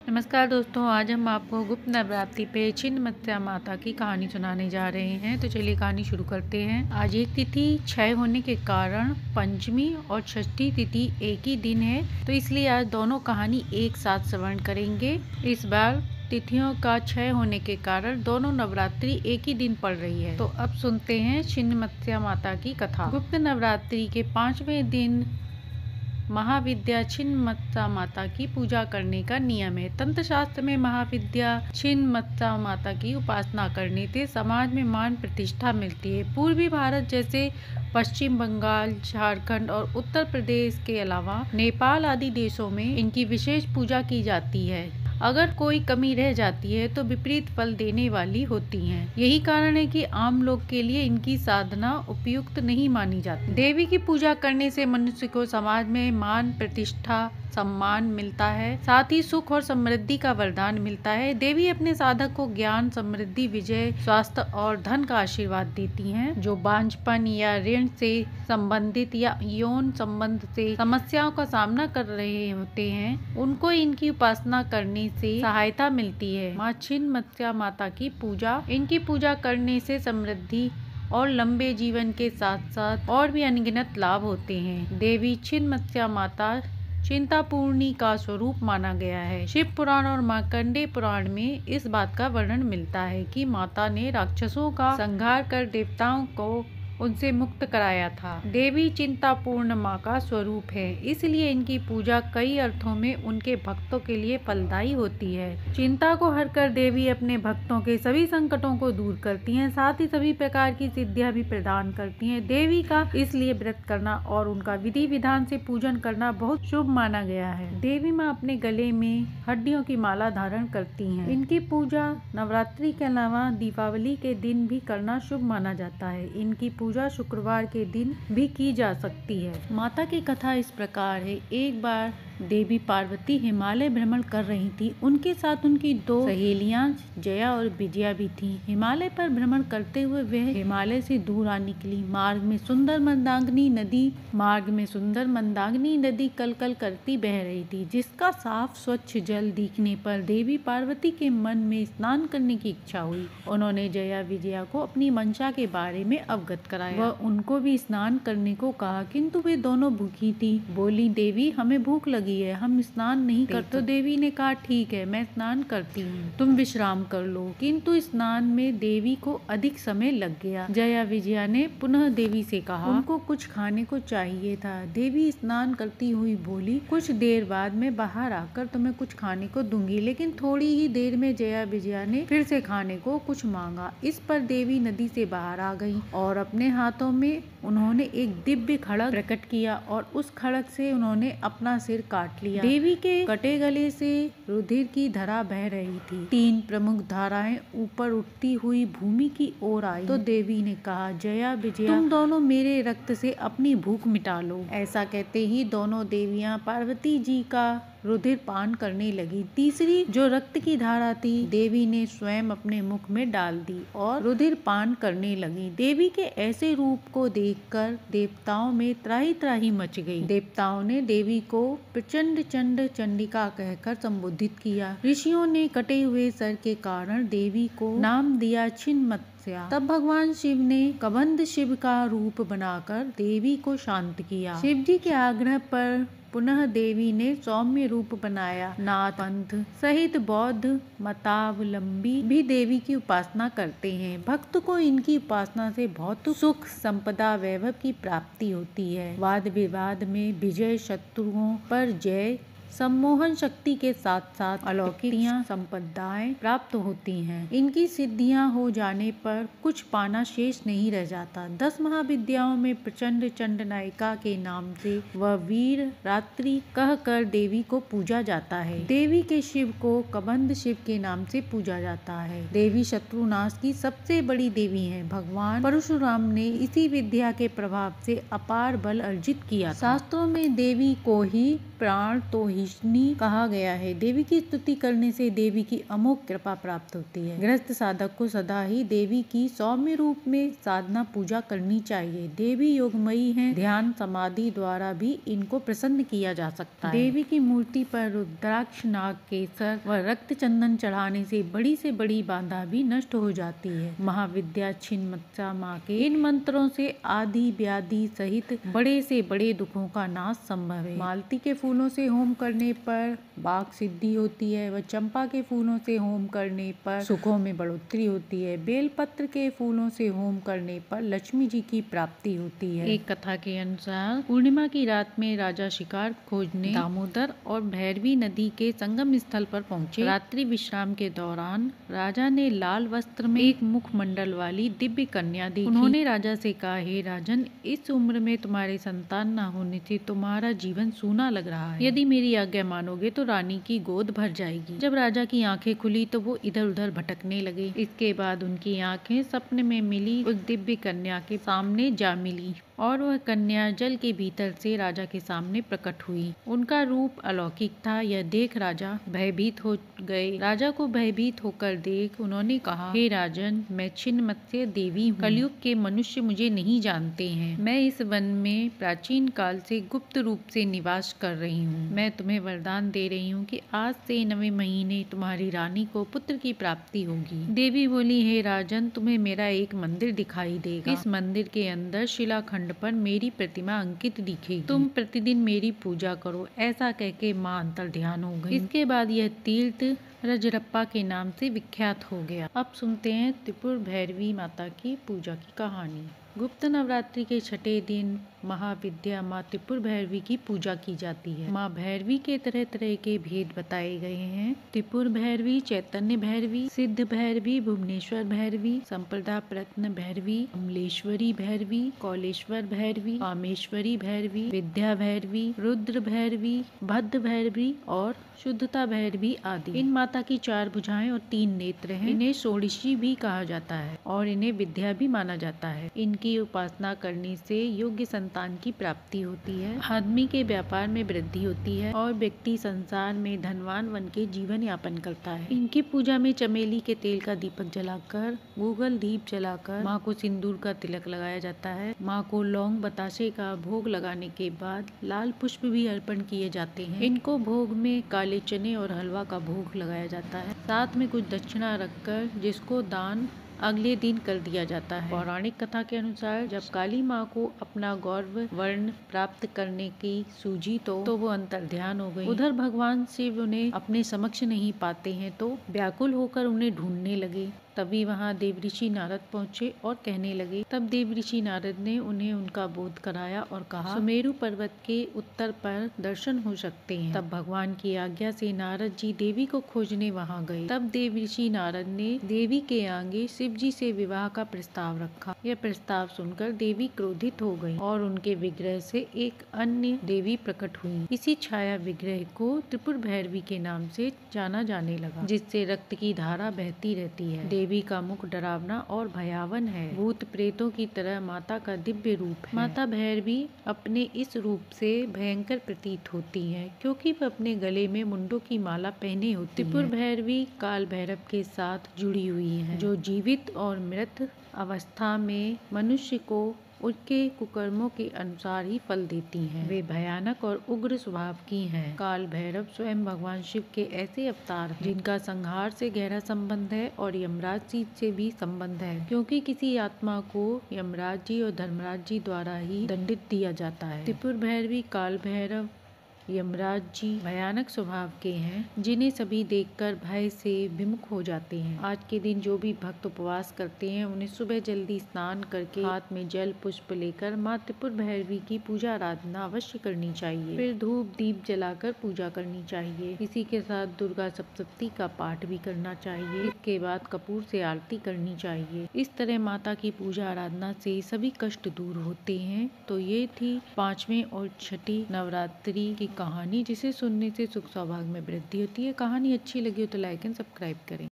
नमस्कार दोस्तों, आज हम आपको गुप्त नवरात्रि पे छिन्नमस्या माता की कहानी सुनाने जा रहे हैं। तो चलिए कहानी शुरू करते हैं। आज एक तिथि क्षय होने के कारण पंचमी और षष्ठी तिथि एक ही दिन है, तो इसलिए आज दोनों कहानी एक साथ श्रवण करेंगे। इस बार तिथियों का क्षय होने के कारण दोनों नवरात्रि एक ही दिन पड़ रही है। तो अब सुनते हैं छिन्नमस्या माता की कथा। गुप्त नवरात्रि के 5वें दिन महाविद्या छिन्नमस्या माता की पूजा करने का नियम है। तंत्र शास्त्र में महाविद्या छिन्नमस्या माता की उपासना करने से समाज में मान प्रतिष्ठा मिलती है। पूर्वी भारत जैसे पश्चिम बंगाल, झारखंड और उत्तर प्रदेश के अलावा नेपाल आदि देशों में इनकी विशेष पूजा की जाती है। अगर कोई कमी रह जाती है तो विपरीत फल देने वाली होती हैं। यही कारण है कि आम लोग के लिए इनकी साधना उपयुक्त नहीं मानी जाती। देवी की पूजा करने से मनुष्य को समाज में मान प्रतिष्ठा सम्मान मिलता है, साथ ही सुख और समृद्धि का वरदान मिलता है। देवी अपने साधक को ज्ञान, समृद्धि, विजय, स्वास्थ्य और धन का आशीर्वाद देती हैं। जो बांझपन या ऋण से संबंधित या यौन संबंध से समस्याओं का सामना कर रहे होते हैं, उनको इनकी उपासना करने से सहायता मिलती है। माँ छिन्नमस्या माता की पूजा, इनकी पूजा करने से समृद्धि और लंबे जीवन के साथ साथ और भी अनगिनत लाभ होते हैं। देवी छिन्नमस्या माता चिंतापूर्णी का स्वरूप माना गया है। शिव पुराण और मार्कंडेय पुराण में इस बात का वर्णन मिलता है कि माता ने राक्षसों का संहार कर देवताओं को उनसे मुक्त कराया था। देवी चिंतापूर्ण माँ का स्वरूप है, इसलिए इनकी पूजा कई अर्थों में उनके भक्तों के लिए फलदायी होती है। चिंता को हर कर देवी अपने भक्तों के सभी संकटों को दूर करती हैं, साथ ही सभी प्रकार की सिद्धियां भी प्रदान करती हैं। देवी का इसलिए व्रत करना और उनका विधि विधान से पूजन करना बहुत शुभ माना गया है। देवी माँ अपने गले में हड्डियों की माला धारण करती हैं। इनकी पूजा नवरात्रि के अलावा दीपावली के दिन भी करना शुभ माना जाता है। इनकी पूजा शुक्रवार के दिन भी की जा सकती है। माता की कथा इस प्रकार है। एक बार देवी पार्वती हिमालय भ्रमण कर रही थी। उनके साथ उनकी दो सहेलियां जया और विजया भी थीं। हिमालय पर भ्रमण करते हुए वह हिमालय से दूर आ निकली। मार्ग में सुंदर मंदाकिनी नदी कलकल करती बह रही थी, जिसका साफ स्वच्छ जल दिखने पर देवी पार्वती के मन में स्नान करने की इच्छा हुई। उन्होंने जया विजया को अपनी मंशा के बारे में अवगत कराया। वह उनको भी स्नान करने को कहा, किंतु वे दोनों भूखी थी। बोली, देवी हमें भूख लगी है, हम स्नान नहीं करते। तो देवी ने कहा, ठीक है, मैं स्नान करती हूँ, तुम विश्राम कर लो। किंतु स्नान में देवी को अधिक समय लग गया। जया विजया ने पुनः देवी से कहा, उनको कुछ खाने को चाहिए था। देवी स्नान करती हुई बोली, कुछ देर बाद मैं बाहर आकर तुम्हें कुछ खाने को दूंगी। लेकिन थोड़ी ही देर में जया विजया ने फिर से खाने को कुछ मांगा। इस पर देवी नदी से बाहर आ गई और अपने हाथों में उन्होंने एक दिव्य खड़ग प्रकट किया और उस खड़ग से उन्होंने अपना सिर काट लिया। देवी के कटे गले से रुधिर की धारा बह रही थी। 3 प्रमुख धाराएं ऊपर उठती हुई भूमि की ओर आई। तो देवी ने कहा, जया विजया, तुम दोनों मेरे रक्त से अपनी भूख मिटा लो। ऐसा कहते ही दोनों देवियां पार्वती जी का रुधिर पान करने लगी। तीसरी जो रक्त की धारा थी, देवी ने स्वयं अपने मुख में डाल दी और रुधिर पान करने लगी। देवी के ऐसे रूप को देखकर देवताओं में त्राही त्राही मच गई। देवताओं ने देवी को प्रचंड चंड चंडिका कहकर संबोधित किया। ऋषियों ने कटे हुए सर के कारण देवी को नाम दिया छिन्नमस्या। तब भगवान शिव ने कबंध शिव का रूप बनाकर देवी को शांत किया। शिव जी के आग्रह पर पुनः देवी ने सौम्य रूप बनाया। नाथ पंथ सहित बौद्ध मतावलंबी भी देवी की उपासना करते हैं। भक्त को इनकी उपासना से बहुत सुख, संपदा, वैभव की प्राप्ति होती है। वाद विवाद में विजय, शत्रुओं पर जय, सम्मोहन शक्ति के साथ साथ अलौकिक संपदाएं प्राप्त होती हैं। इनकी सिद्धियां हो जाने पर कुछ पाना शेष नहीं रह जाता। 10 महाविद्याओं में प्रचंड चंड नायिका के नाम से वह वीर रात्रि कहकर देवी को पूजा जाता है। देवी के शिव को कबंध शिव के नाम से पूजा जाता है। देवी शत्रुनाश की सबसे बड़ी देवी है। भगवान परशुराम ने इसी विद्या के प्रभाव से अपार बल अर्जित किया। शास्त्रों में देवी को ही प्राण तो हिष्णी कहा गया है। देवी की स्तुति करने से देवी की अमोघ कृपा प्राप्त होती है। गृहस्थ साधक को सदा ही देवी की सौम्य रूप में साधना पूजा करनी चाहिए। देवी योगमयी है, ध्यान समाधि द्वारा भी इनको प्रसन्न किया जा सकता है। देवी की मूर्ति पर रुद्राक्ष, नाग केसर व रक्त चंदन चढ़ाने से बड़ी बाधा भी नष्ट हो जाती है। महाविद्या छिन्नमस्ता माँ के इन मंत्रों से आदि व्याधि सहित बड़े से बड़े दुखों का नाश संभव है। मालती के फूलों से होम करने पर वाक सिद्धि होती है व चंपा के फूलों से होम करने पर सुखों में बढ़ोतरी होती है। बेलपत्र के फूलों से होम करने पर लक्ष्मी जी की प्राप्ति होती है। एक कथा के अनुसार पूर्णिमा की रात में राजा शिकार खोजने दामोदर और भैरवी नदी के संगम स्थल पर पहुँचे। रात्रि विश्राम के दौरान राजा ने लाल वस्त्र में एक मुखमंडल वाली दिव्य कन्या देखी। उन्होंने राजा से कहा, हे राजन, इस उम्र में तुम्हारे संतान न होने से तुम्हारा जीवन सूना लग रहा है। यदि मेरी आज्ञा मानोगे तो रानी की गोद भर जाएगी। जब राजा की आंखें खुली तो वो इधर उधर भटकने लगे। इसके बाद उनकी आंखें सपने में मिली उस दिव्य कन्या के सामने जा मिली और वह कन्या जल के भीतर से राजा के सामने प्रकट हुई। उनका रूप अलौकिक था। यह देख राजा भयभीत हो गए। राजा को भयभीत होकर देख उन्होंने कहा, हे राजन, मैं छिन्नमस्ता देवी हूँ। कलयुग के मनुष्य मुझे नहीं जानते हैं। मैं इस वन में प्राचीन काल से गुप्त रूप से निवास कर रही हूँ। मैं तुम्हें वरदान दे रही हूँ कि आज से 9वें महीने तुम्हारी रानी को पुत्र की प्राप्ति होगी। देवी बोली, हे राजन, तुम्हें मेरा एक मंदिर दिखाई देगा। इस मंदिर के अंदर शिलाखंड पर मेरी प्रतिमा अंकित दिखेगी। तुम प्रतिदिन मेरी पूजा करो। ऐसा कहके मां अंतर ध्यान हो गई। इसके बाद यह तीर्थ रजरप्पा के नाम से विख्यात हो गया। अब सुनते हैं त्रिपुर भैरवी माता की पूजा की कहानी। गुप्त नवरात्रि के छठे दिन महाविद्या माँ त्रिपुर भैरवी की पूजा की जाती है। माँ भैरवी के तरह तरह के भेद बताए गए हैं। त्रिपुर भैरवी, चैतन्य भैरवी, सिद्ध भैरवी, भुवनेश्वर भैरवी, संप्रदा प्रत्न भैरवी, अमलेश्वरी भैरवी, कौलेश्वर भैरवी, कामेश्वरी भैरवी, विद्या भैरवी, रुद्र भैरवी, भद्र भैरवी और शुद्धता भैरवी आदि। इन माता की 4 भुजाएं और 3 नेत्र हैं। इन्हें षोडशी भी कहा जाता है और इन्हें विद्या भी माना जाता है। इनकी उपासना करने से योग्य संतान की प्राप्ति होती है, आदमी के व्यापार में वृद्धि होती है और व्यक्ति संसार में धनवान बन के जीवन यापन करता है। इनकी पूजा में चमेली के तेल का दीपक जलाकर, गूगल दीप जलाकर माँ को सिंदूर का तिलक लगाया जाता है। माँ को लौंग बताशे का भोग लगाने के बाद लाल पुष्प भी अर्पण किए जाते हैं। इनको भोग में काले चने और हलवा का भोग लगाया जाता है, साथ में कुछ दक्षिणा रखकर जिसको दान अगले दिन कर दिया जाता है। पौराणिक कथा के अनुसार जब काली माँ को अपना गौरव वर्ण प्राप्त करने की सूझी तो वो अंतर ध्यान हो गई। उधर भगवान शिव उन्हें अपने समक्ष नहीं पाते हैं तो व्याकुल होकर उन्हें ढूंढने लगे। तभी वहाँ देवऋषि नारद पहुँचे और कहने लगे। तब देवऋषि नारद ने उन्हें उनका बोध कराया और कहा, सुमेरु पर्वत के उत्तर पर दर्शन हो सकते हैं। तब भगवान की आज्ञा से नारद जी देवी को खोजने वहाँ गए। तब देवऋषि नारद ने देवी के आगे शिव जी से विवाह का प्रस्ताव रखा। यह प्रस्ताव सुनकर देवी क्रोधित हो गई और उनके विग्रह से एक अन्य देवी प्रकट हुई। इसी छाया विग्रह को त्रिपुर भैरवी के नाम से जाना जाने लगा, जिससे रक्त की धारा बहती रहती है। देवी का मुख डरावना और भयावन है। भूत प्रेतों की तरह माता का दिव्य रूप है। माता भैरवी अपने इस रूप से भयंकर प्रतीत होती है क्योंकि वह अपने गले में मुंडों की माला पहने होती है। त्रिपुर भैरवी काल भैरव के साथ जुड़ी हुई है, जो जीवित और मृत अवस्था में मनुष्य को उनके कुकर्मों के अनुसार ही फल देती हैं। वे भयानक और उग्र स्वभाव की हैं। काल भैरव स्वयं भगवान शिव के ऐसे अवतार हैं जिनका संहार से गहरा संबंध है और यमराज जी से भी संबंध है, क्योंकि किसी आत्मा को यमराज जी और धर्मराज जी द्वारा ही दंडित दिया जाता है। त्रिपुर भैरवी, काल भैरव, यमराज जी भयानक स्वभाव के हैं, जिन्हें सभी देखकर भय से विमुख हो जाते हैं। आज के दिन जो भी भक्त उपवास करते हैं उन्हें सुबह जल्दी स्नान करके हाथ में जल पुष्प लेकर माँ त्रिपुर भैरवी की पूजा आराधना अवश्य करनी चाहिए। फिर धूप दीप जलाकर पूजा करनी चाहिए। इसी के साथ दुर्गा सप्तशती का पाठ भी करना चाहिए। इसके बाद कपूर से आरती करनी चाहिए। इस तरह माता की पूजा आराधना से सभी कष्ट दूर होते हैं। तो ये थी 5वें और छठी नवरात्रि की कहानी, जिसे सुनने से सुख सौभाग्य में वृद्धि होती है। कहानी अच्छी लगी हो तो लाइक एंड सब्सक्राइब करें।